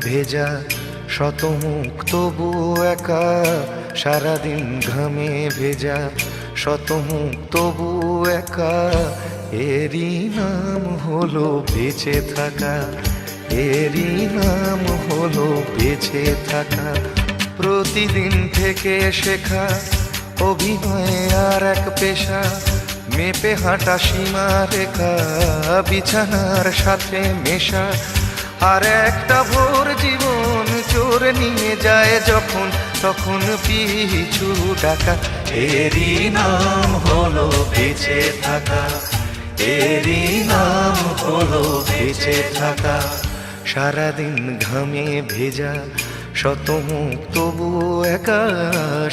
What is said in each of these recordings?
ভেজা শতমুখ তবু একা, সারাদিন ঘামে ভেজা শতমুখ তবু একা, এরই নাম হলো বেঁচে থাকা, এরই নাম হলো বেঁচে থাকা। প্রতিদিন থেকে শেখা অভিনয় আর এক পেশা, মেপে হাঁটা সীমা রেখা, বিছানার সাথে মেশা। আর একটা ভোর জীবন চোর নিয়ে যায় যখন, তখন পিছু ডাকা। এরই নাম হলো বেঁচে থাকা, এরই নাম হলো বেঁচে থাকা। সারাদিন ঘামে ভেজা শতমুখ তবু একা,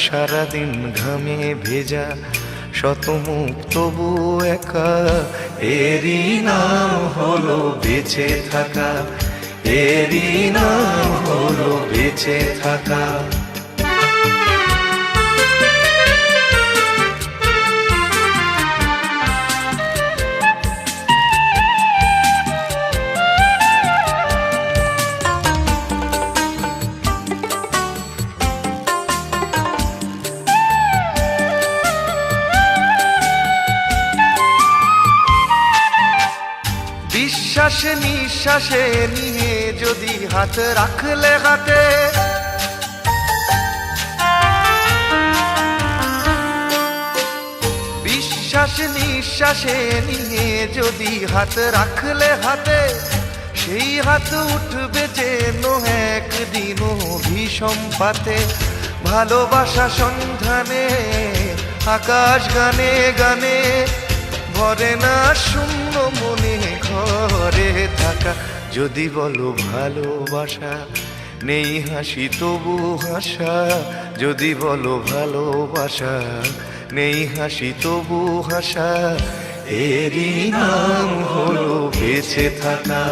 সারাদিন ঘামে ভেজা শতমুখ তবু একা, এরই নাম হলো বেঁচে থাকা, এরই নাম হলো বেঁচে থাকা। বিশ্বাসে নিঃশ্বাসে নিয়ে যদি হাত রাখলে হাতে, বিশ্বাসে নিঃশ্বাসে নিয়ে যদি হাত রাখলে হাতে, সেই হাত উঠবে যেন একদিন ভীষণ পাতে। ভালোবাসা সন্ধানে আকাশ গানে গানে, ভরে না শূন্য মনে ঘরে থাকা। যদি বলো ভালোবাসা নেই হাসি তবু হাসা, যদি বলো ভালোবাসা নেই হাসি তবু হাসা, এরই নাম হলো বেঁচে থাকা,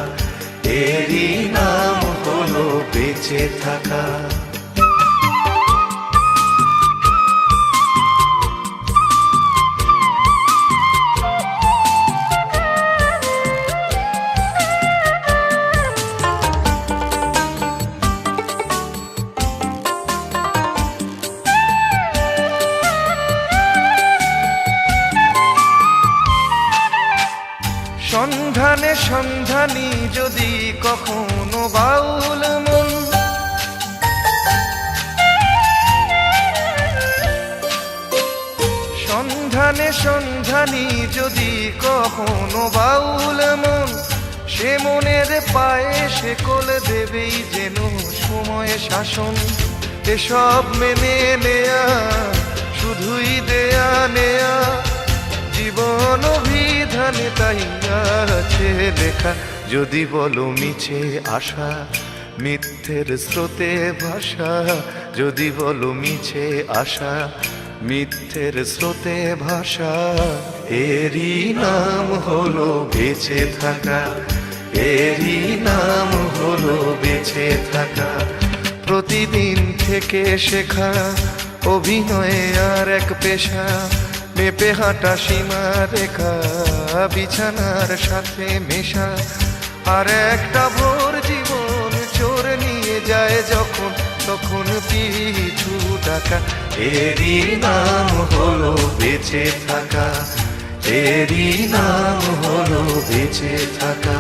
এরই নাম হলো বেঁচে থাকা। সন্ধানে সন্ধানী যদি কখনো বাউল মন, সন্ধানে সন্ধানী যদি কখনো বাউল মন, সে মনের পায়ে সে কোল দেবেই যেন সময় শাসন। এসব মেনে নেয়া শুধুই দেয়া নেয়া, জীবন অভিধানে তাই আছে লেখা। যদি বলো মিছে আশা মিথ্যের স্রোতে ভাষা, যদি বলো মিছে আশা মিথ্যের স্রোতে ভাষা, এরই নাম হলো বেঁচে থাকা, এরই নাম হলো বেঁচে থাকা। প্রতিদিন থেকে শেখা অভিনয় আর এক পেশা, মেপে হাঁটা সীমা রেখা, বিছানার সাথে মেশা। আর একটা ভোর জীবন চোর নিয়ে যায় যখন, তখন পিছু ডাকা। এরই নাম হলো বেঁচে থাকা, এরই নাম হলো বেঁচে থাকা,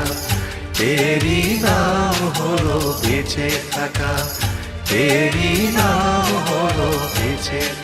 এরই নাম হলো বেঁচে থাকা, এরই নাম হলো বেঁচে থাকা।